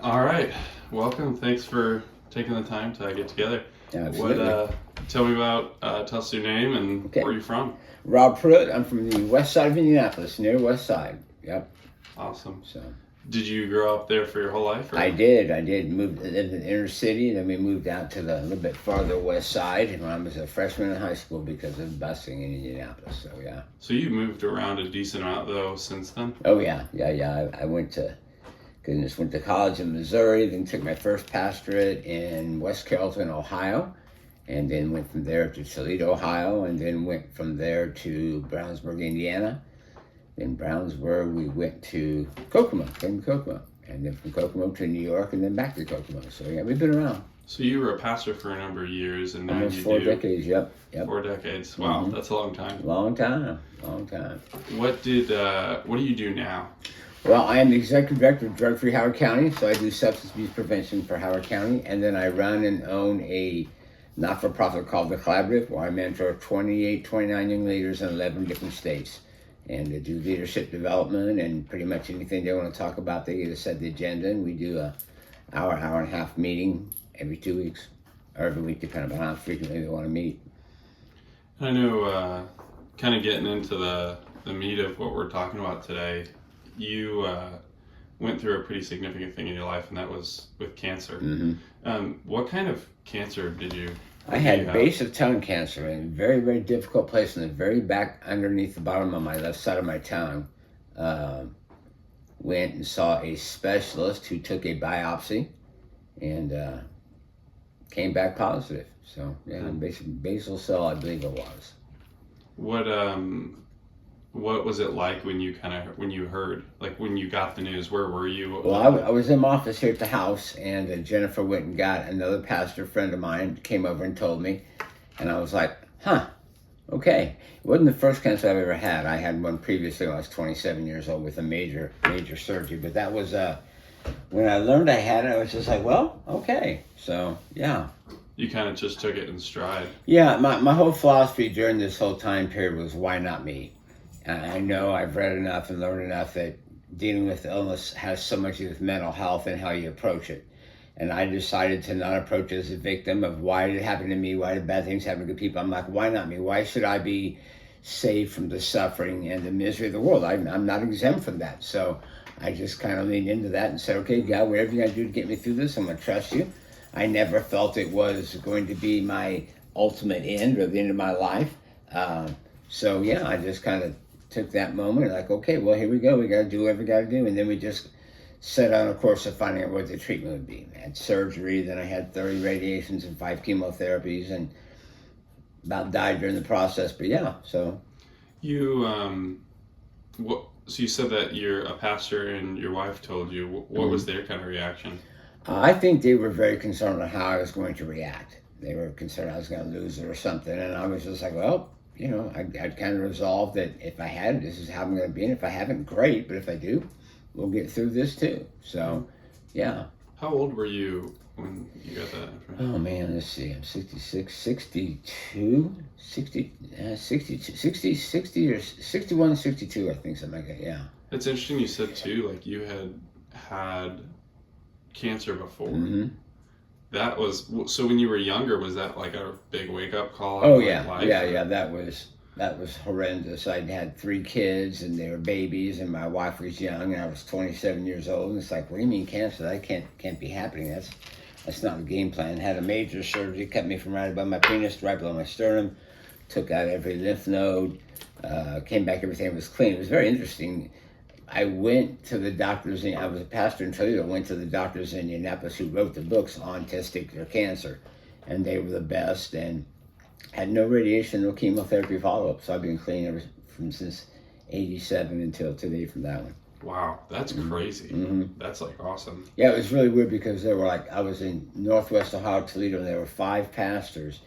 All right, welcome. Thanks for taking the time to get together. Absolutely. Tell me about, tell us your name and Okay. where you're from. Rob Pruitt. I'm from the west side of Indianapolis, near West Side. Yep. Awesome. So Did you grow up there for your whole life? Or? I did. Lived in the inner city, then we moved out to the a little bit farther west side when I was a freshman in high school because of busing in Indianapolis. So yeah. So you moved around a decent amount though since then? Oh yeah. I went to college in Missouri, then took my first pastorate in West Carrollton, Ohio, and then went from there to Toledo, Ohio, and then went from there to Brownsburg, Indiana. In Brownsburg, we went to Kokomo, came to Kokomo, and then from Kokomo to New York, and then back to Kokomo. So yeah, we've been around. So you were a pastor for a number of years, and now Almost you 4 do decades. Yep. 4 decades. Wow, that's a long time. Long time. What do you do now? Well, I am the executive director of Drug Free Howard County, so I do substance abuse prevention for Howard County, and then I run and own a not-for-profit called The Collaborative, where I mentor 28, 29 young leaders in 11 different states. And to do leadership development and pretty much anything they want to talk about, they get to set the agenda, and we do a hour and a half meeting every 2 weeks, or every week, depending on how frequently they want to meet. I know, kind of getting into the meat of what we're talking about today, you went through a pretty significant thing in your life, and that was with cancer. Mm-hmm. What kind of cancer did you I had have? base of tongue cancer in a very, very difficult place in the very back underneath the bottom of my left side of my tongue. Went and saw a specialist who took a biopsy and came back positive. So, yeah, basal cell, I believe it was. What was it like when you heard, like when you got the news? Where were you? Well, I was in my office here at the house, and Jennifer went and got another pastor friend of mine, came over and told me, and I was like, okay. It wasn't the first cancer I've ever had. I had one previously when I was 27 years old with a major surgery, but that was, when I learned I had it, I was just like, well, okay. So, yeah. You kind of just took it in stride. Yeah, my whole philosophy during this whole time period was, why not me? I know I've read enough and learned enough that dealing with illness has so much to do with mental health and how you approach it. And I decided to not approach it as a victim of why did it happen to me, why did bad things happen to good people. I'm like, why not me? Why should I be saved from the suffering and the misery of the world? I'm not exempt from that. So I just kind of leaned into that and said, okay, God, whatever you're going to do to get me through this, I'm going to trust you. I never felt it was going to be my ultimate end or the end of my life. So yeah, I just kind of took that moment like, okay, well, here we go. We got to do whatever we got to do. And then we just set on a course of finding out what the treatment would be. I had surgery, then I had 30 radiations and 5 chemotherapies and about died during the process. But yeah, so. You, so you said that you're a pastor and your wife told you. What was their kind of reaction? I think they were very concerned on how I was going to react. They were concerned I was going to lose it or something. And I was just like, well, you know, I'd kind of resolved that if I had it, this is how I'm going to be. And if I haven't, great. But if I do, we'll get through this too. So, yeah. How old were you when you got that information? Oh, man, let's see. I'm 66, 62, 60, 60 or 61, 62, I think, something like that, yeah. It's interesting you said, too, like you had cancer before. Mm-hmm. That was, so when you were younger, was that like a big wake-up call? Oh, yeah, that was horrendous. I'd had 3 kids, and they were babies, and my wife was young, and I was 27 years old, and it's like, what do you mean cancer? That can't be happening. That's not the game plan. Had a major surgery, cut me from right above my penis to right below my sternum, took out every lymph node, came back, everything was clean. It was very interesting. I went to the doctors, I was a pastor in Toledo, went to the doctors in Indianapolis who wrote the books on testicular cancer, and they were the best, and had no radiation, no chemotherapy follow-up, so I've been clean since 87 until today from that one. Wow, that's crazy. Mm-hmm. That's like awesome. Yeah, it was really weird because there were I was in Northwest Ohio, Toledo, and there were 5 pastors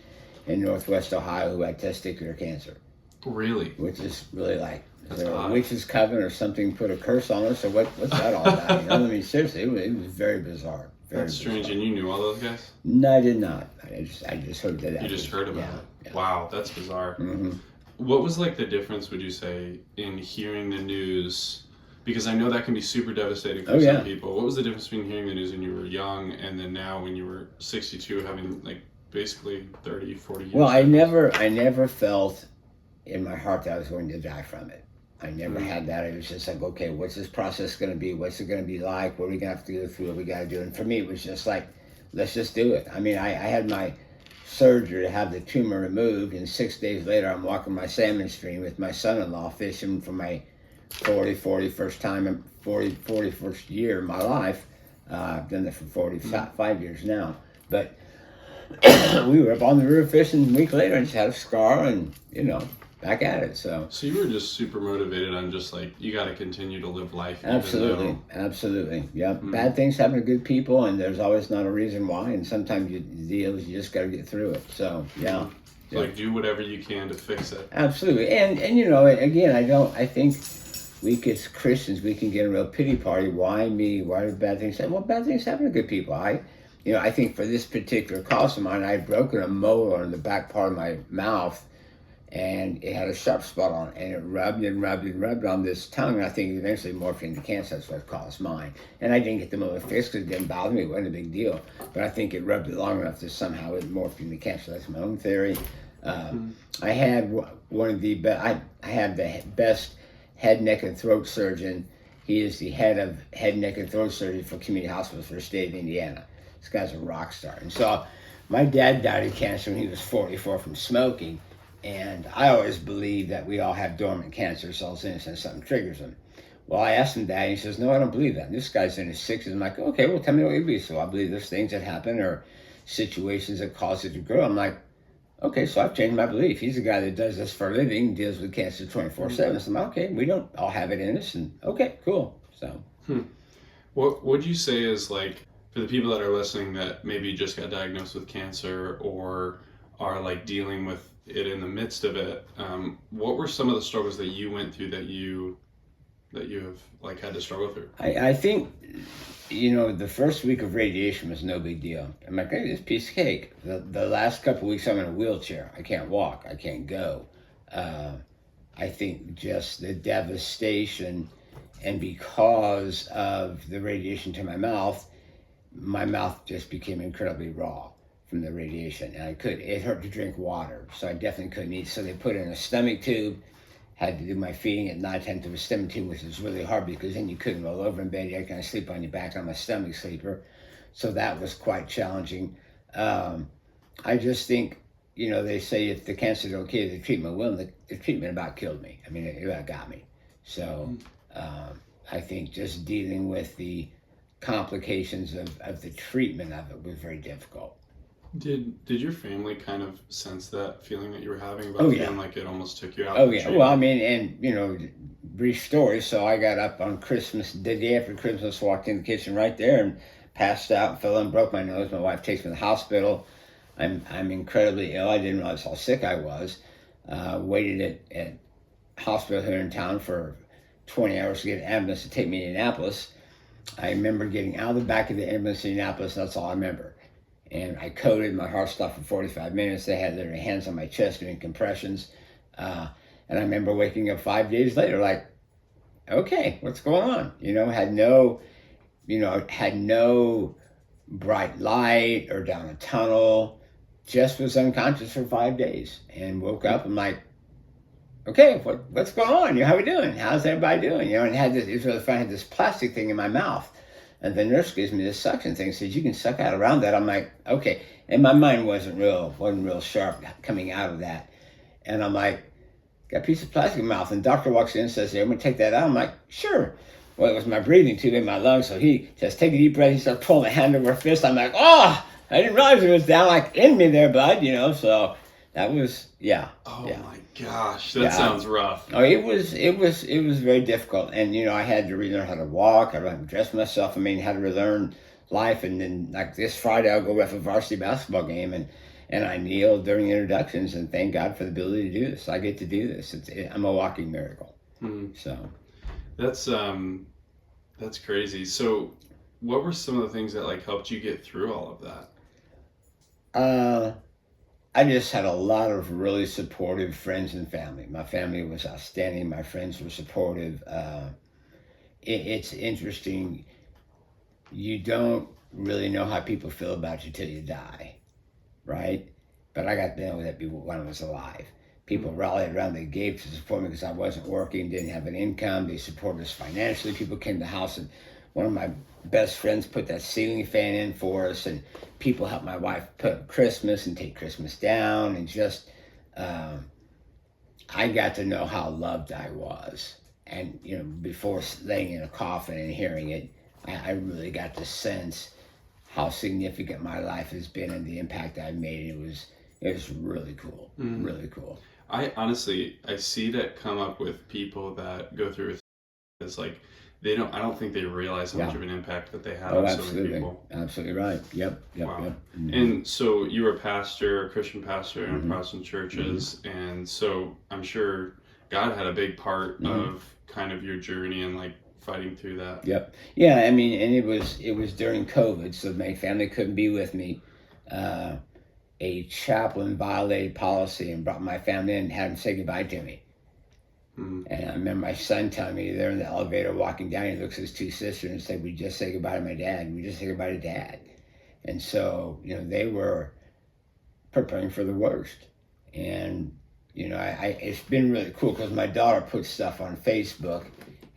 in Northwest Ohio who had testicular cancer. Really? Which is really like, is there odd. a witch's coven or something put a curse on us, or what's that all about? You know? I mean, seriously, it was very bizarre. That's strange, and you knew all those guys? No, I did not. I just heard that. You just heard about it? Yeah. Wow, that's bizarre. Mm-hmm. What was like the difference, would you say, in hearing the news because I know that can be super devastating for Oh, some yeah. people. What was the difference between hearing the news when you were young and then now when you were 62, having like basically 30, 40 years? Well, I never felt in my heart that I was going to die from it. I never had that. It was just like, okay, what's this process going to be? What's it going to be like? What are we going to have to go through? What we got to do? And for me, it was just like, let's just do it. I mean, I had my surgery to have the tumor removed, and 6 days later, I'm walking my salmon stream with my son-in-law fishing for my 41st time, 41st year of my life. I've done that for 45 years now. But we were up on the river fishing a week later and just had a scar and, back at it. So you were just super motivated on just like, you got to continue to live life. absolutely. Yeah. Bad things happen to good people, and there's always not a reason why. And sometimes you just got to get through it. So, yeah. Like, do whatever you can to fix it. Absolutely. And again, I think we as Christians, we can get a real pity party. Why me? Why do bad things happen? Well, bad things happen to good people. I think for this particular cause of mine, I had broken a molar in the back part of my mouth, and it had a sharp spot on it, and it rubbed and rubbed and rubbed on this tongue, and I think it eventually morphed into cancer. That's what caused mine. And I didn't get the molar fixed because it didn't bother me. It wasn't a big deal. But I think it rubbed it long enough that somehow it morphed into cancer. That's my own theory. I had one of the best. I have the best head, neck, and throat surgeon. He is the head of head, neck, and throat surgery for community hospitals for the state of Indiana. This guy's a rock star. And so my dad died of cancer when he was 44 from smoking. And I always believed that we all have dormant cancer cells in us and something triggers them. Well, I asked him that, and he says, no, I don't believe that. And this guy's in his 60s. I'm like, okay, well, tell me what you believe. So I believe there's things that happen or situations that cause it to grow. I'm like, okay, so I've changed my belief. He's a guy that does this for a living, deals with cancer 24/7. So I'm like, okay, we don't all have it in us. And okay, cool. So. What would you say is like, for the people that are listening that maybe just got diagnosed with cancer or are like dealing with it in the midst of it, what were some of the struggles that you went through that you have like had to struggle through? I think, the first week of radiation was no big deal. I'm like, hey, this piece of cake. The last couple of weeks I'm in a wheelchair. I can't walk. I can't go. I think just the devastation, and because of the radiation to my mouth just became incredibly raw from the radiation. And it hurt to drink water, so I definitely couldn't eat. So they put in a stomach tube, had to do my feeding at nighttime through a stomach tube, which was really hard because then you couldn't roll over in bed. You had to kind of sleep on your back on my stomach sleeper. So that was quite challenging. I just think, they say if the cancer don't kill you, the treatment will. The treatment about killed me. I mean, it about got me. So I think just dealing with the complications of the treatment of it was very difficult. Did your family kind of sense that feeling that you were having about feeling like it almost took you out? Oh, yeah. Well, I mean, and, brief story. So I got up on Christmas, the day after Christmas, walked in the kitchen right there and passed out, fell and broke my nose. My wife takes me to the hospital. I'm incredibly ill. I didn't realize how sick I was. Waited at hospital here in town for 20 hours to get an ambulance to take me to Indianapolis. I remember getting out of the back of the ambulance in Indianapolis. That's all I remember. And I coded, my heart stopped for 45 minutes. They had their hands on my chest doing compressions. And I remember waking up 5 days later like, okay, what's going on? Had no bright light or down a tunnel, just was unconscious for 5 days and woke up. I'm like, okay, what's going on? How we doing? How's everybody doing? And it was really fun. I had this plastic thing in my mouth. And the nurse gives me this suction thing, says you can suck out around that. I'm like, okay. And my mind wasn't real sharp coming out of that. And I'm like, got a piece of plastic in my mouth. And the doctor walks in and says, hey, I'm gonna take that out. I'm like, sure. Well, it was my breathing tube in my lungs. So he says, take a deep breath. He starts pulling the hand over her fist. I'm like, oh, I didn't realize it was down like in me there, bud. So that was, yeah. Oh my gosh, that sounds rough. Oh, it was very difficult, and I had to relearn how to walk. I had to dress myself. I mean, had to relearn life. And then like this Friday, I'll go ref a varsity basketball game, and I kneel during introductions, and thank God for the ability to do this. I get to do this. I'm a walking miracle. So that's crazy. So, what were some of the things that like helped you get through all of that? I just had a lot of really supportive friends and family. My family was outstanding. My friends were supportive. it's interesting. You don't really know how people feel about you till you die, right? But I got to know that people when I was alive. People rallied around the gate to support me because I wasn't working, didn't have an income. They supported us financially. People came to the house, and one of my best friends put that ceiling fan in for us, and people helped my wife put up Christmas and take Christmas down, and just I got to know how loved I was. And before laying in a coffin and hearing it, I really got to sense how significant my life has been and the impact I've made. It was really cool, really cool. I see that come up with people that go through it. It's like I don't think they realize how much of an impact that they had on so many people. Absolutely right. Yep. Wow. Yep. Mm-hmm. And so you were a Christian pastor in Protestant churches, and so I'm sure God had a big part of kind of your journey and like fighting through that. Yep. Yeah, I mean, and it was during COVID, so my family couldn't be with me. A chaplain violated policy and brought my family in and had them say goodbye to me. And I remember my son telling me they're in the elevator walking down, he looks at his two sisters and said, "We just say goodbye to my dad. We just say goodbye to Dad." And so, they were preparing for the worst. And, it's been really cool because my daughter puts stuff on Facebook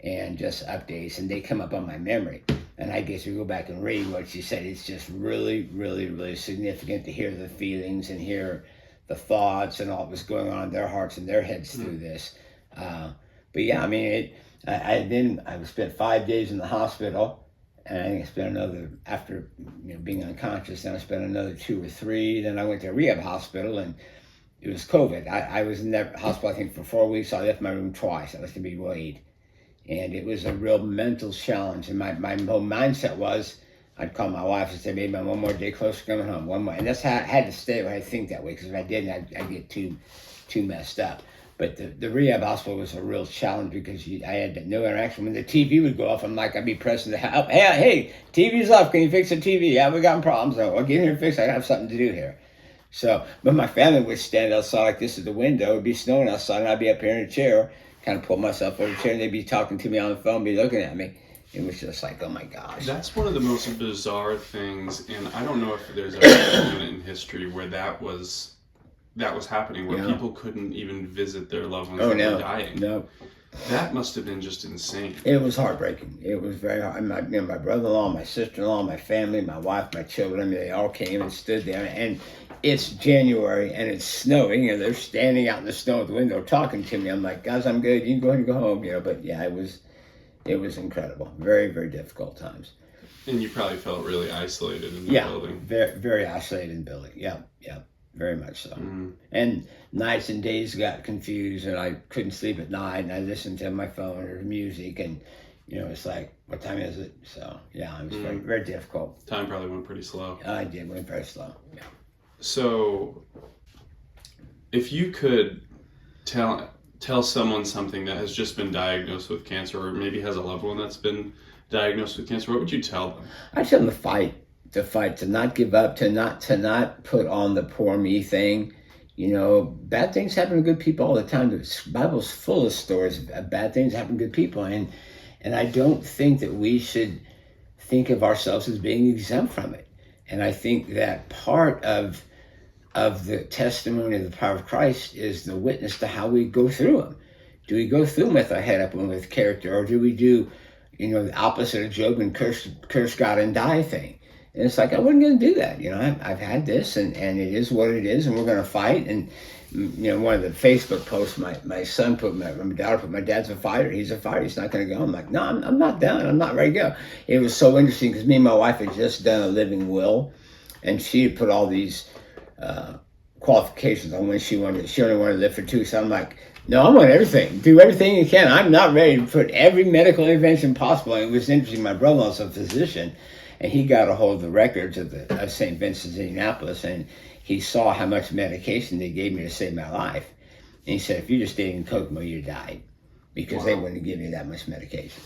and just updates, and they come up on my memory. And I guess we go back and read what she said. It's just really, really, really significant to hear the feelings and hear the thoughts and all that was going on in their hearts and their heads through this. But yeah, I mean, I spent 5 days in the hospital, and I think I spent another, after being unconscious, then I spent another 2 or 3. Then I went to a rehab hospital, and it was COVID. I was in that hospital, I think, for 4 weeks. I left my room twice. I was to be weighed. And it was a real mental challenge. And my whole mindset was, I'd call my wife and say, "Baby, I'm one more day closer to coming home. One more." And that's how I had to stay. I had to think that way, because if I didn't, I'd get too messed up. But the rehab hospital was a real challenge because I had no interaction. When the TV would go off, I'd be pressing the help. Hey, TV's off. Can you fix the TV? Yeah, we got problems. I'll get here and fix it. I have something to do here. So, but my family would stand outside like this at the window. It would be snowing outside, and I'd be up here in a chair, kind of pull myself over the chair, and they'd be talking to me on the phone, be looking at me. It was just like, oh my gosh. That's one of the most bizarre things, and I don't know if there's ever a moment in history where that was happening, where people couldn't even visit their loved ones that were dying. No. That must have been just insane. It was heartbreaking. It was very hard. My brother-in-law, my sister-in-law, my family, my wife, my children, I mean, they all came and stood there. And it's January and it's snowing, and they're standing out in the snow at the window talking to me. I'm like, "Guys, I'm good. You can go ahead and go home." But yeah, it was incredible. Very, very difficult times. And you probably felt really isolated in the building. Very, very isolated in the building. Yeah. Very much so. And nights and days got confused, and I couldn't sleep at night, and I listened to my phone or music, and it's like, what time is it? So yeah, it was very, very difficult. Time probably went pretty slow. I did, went very slow. Yeah. So if you could tell someone something that has just been diagnosed with cancer, or maybe has a loved one that's been diagnosed with cancer, what would you tell them? I'd tell them to fight, to not give up, to not put on the poor me thing. Bad things happen to good people all the time. The Bible's full of stories of bad things happen to good people, and I don't think that we should think of ourselves as being exempt from it. And I think that part of the testimony of the power of Christ is the witness to how we go through them. Do we go through them with our head up and with character, or do we do, the opposite of Job and curse God and die thing? And it's like, I wasn't going to do that. I've had this, and it is what it is, and we're going to fight. And, one of the Facebook posts, my son put, my daughter put, "My dad's a fighter. He's a fighter. He's not going to go." I'm like, no, I'm not done. I'm not ready to go. It was so interesting because me and my wife had just done a living will, and she had put all these qualifications on when she only wanted to live for 2. So I'm like, no, I want everything. Do everything you can. I'm not ready to put every medical intervention possible. And it was interesting. My brother-in-law's a physician, and he got a hold of the records of St. Vincent's in Indianapolis, and he saw how much medication they gave me to save my life. And he said, "If you just stayed in Kokomo, you died," because they wouldn't give me that much medication.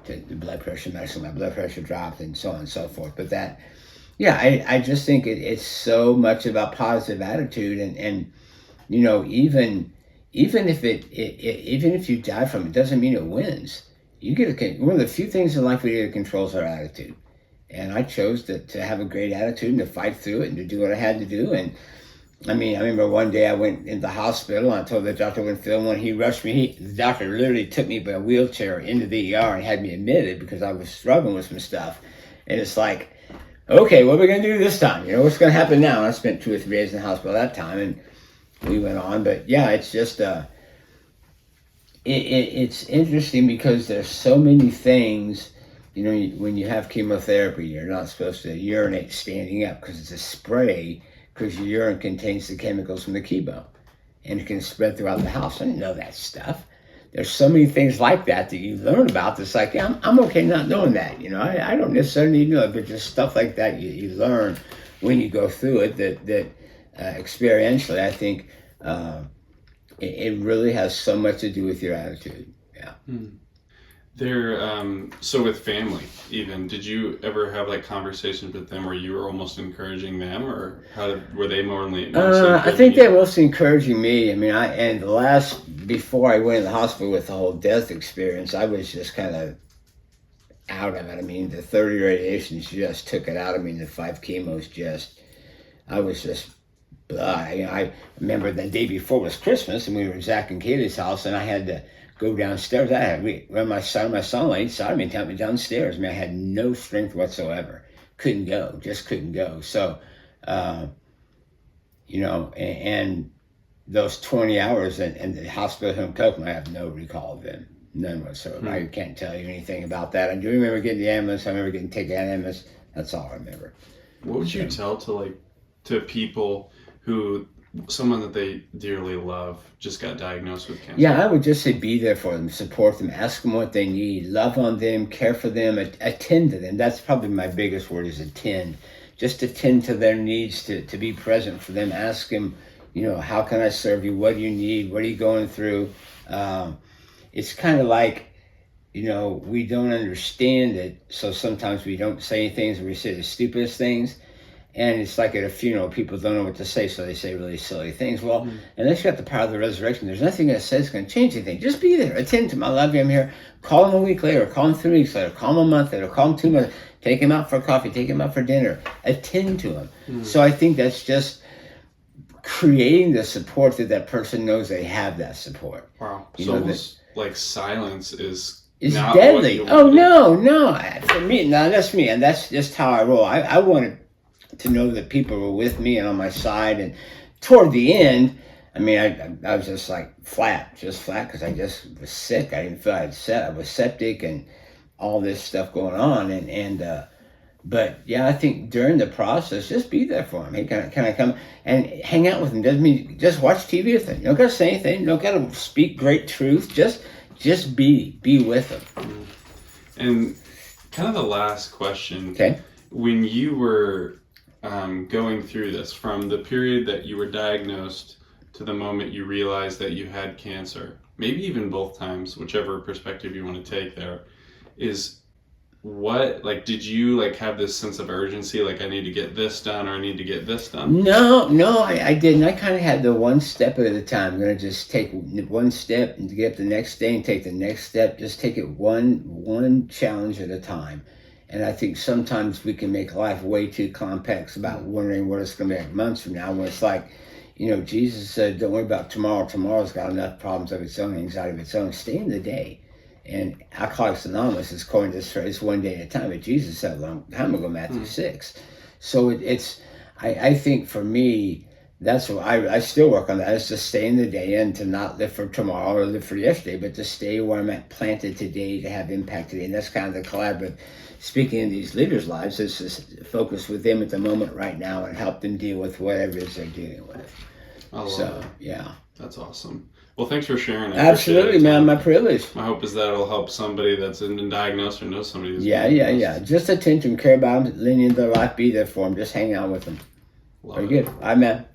The blood pressure medicine, my blood pressure dropped, and so on and so forth. But I just think it's so much about positive attitude, and even if if you die from it, doesn't mean it wins. one of the few things in life we get to control is our attitude. And I chose to have a great attitude and to fight through it and to do what I had to do. And I mean, I remember one day I went in the hospital and I told the doctor when he rushed me, the doctor literally took me by a wheelchair into the ER and had me admitted because I was struggling with some stuff. And it's like, okay, what are we going to do this time? You know, what's going to happen now? And I spent 2 or 3 days in the hospital that time and we went on. But yeah, it's just, it's interesting because there's so many things. You know, when you have chemotherapy, you're not supposed to urinate standing up because it's a spray, because your urine contains the chemicals from the chemo and it can spread throughout the house. I didn't know that stuff. There's so many things like that you learn about that's like, yeah, I'm okay not knowing that. You know, I don't necessarily need to know it, but just stuff like that you learn when you go through it that experientially, I think it really has so much to do with your attitude. Yeah. So with family, even, did you ever have like conversations with them where you were almost encouraging them, or were they mostly I think they're mostly encouraging me. I mean, before I went in the hospital with the whole death experience, I was just kind of out of it. I mean, the 30 radiations just took it out of me. The 5 chemos I was just blah. I remember the day before was Christmas and we were at Zach and Katie's house and I had to go downstairs. I had my son laid beside me and helped me downstairs. I mean, I had no strength whatsoever. Just couldn't go. So, you know, and those 20 hours in the hospital in Copeland, I have no recall of them. None whatsoever. I can't tell you anything about that. I do remember getting the ambulance. I remember getting taken out of the ambulance. That's all I remember. What would you tell to people who, someone that they dearly love just got diagnosed with cancer? Yeah, I would just say be there for them, support them, ask them what they need, love on them, care for them, attend to them. That's probably my biggest word is attend. Just attend to their needs, to be present for them. Ask them, you know, how can I serve you? What do you need? What are you going through? It's kind of like, you know, we don't understand it, so sometimes we don't say things or we say the stupidest things. And it's like at a funeral, people don't know what to say, so they say really silly things. Well, unless you got the power of the resurrection, there's nothing that says it's going to change anything. Just be there. Attend to him. I love you. I'm here. Call him a week later. Call him 3 weeks later. Call him a month later. Call him 2 months. Take him out for coffee. Take him out for dinner. Attend to him. So I think that's just creating the support that person knows they have that support. Wow. So almost like silence is not deadly. What oh, no. For me, no, that's me. And that's just how I roll. I wanted to know that people were with me and on my side. And toward the end, I mean, I was just like flat because I just was sick. I didn't feel I was septic and all this stuff going on. But yeah, I think during the process, just be there for them. Hey, can I come and hang out with them? Doesn't mean just watch TV with them. You don't got to say anything. You don't got to speak great truth. Just be with them. And kind of the last question. Okay. When you were going through this, from the period that you were diagnosed to the moment you realized that you had cancer, maybe even both times, whichever perspective you want to take there, is what, like, did you like have this sense of urgency, like I need to get this done or I need to get this done? No, I didn't. I kind of had the one step at a time. I'm going to just take one step and get up the next day and take the next step. Just take it one challenge at a time. And I think sometimes we can make life way too complex about wondering what it's going to be like months from now, when it's like, you know, Jesus said, don't worry about tomorrow. Tomorrow's got enough problems of its own, anxiety of its own. Stay in the day. And Alcoholics Anonymous is coined this phrase, one day at a time, but Jesus said a long time ago, Matthew 6. So I think for me, that's what I still work on that, is to stay in the day and to not live for tomorrow or live for yesterday, but to stay where I'm at, planted today, to have impact today. And that's kind of the collaborative speaking in these leaders' lives, is to focus with them at the moment right now and help them deal with whatever it is they're dealing with. Yeah. That's awesome. Well, thanks for sharing. Absolutely, man. My privilege. My hope is that it'll help somebody that's been diagnosed or knows somebody who's Yeah. Just attend to them, care about them, lean into their life, be there for them, just hang out with them. Very good. All right, man.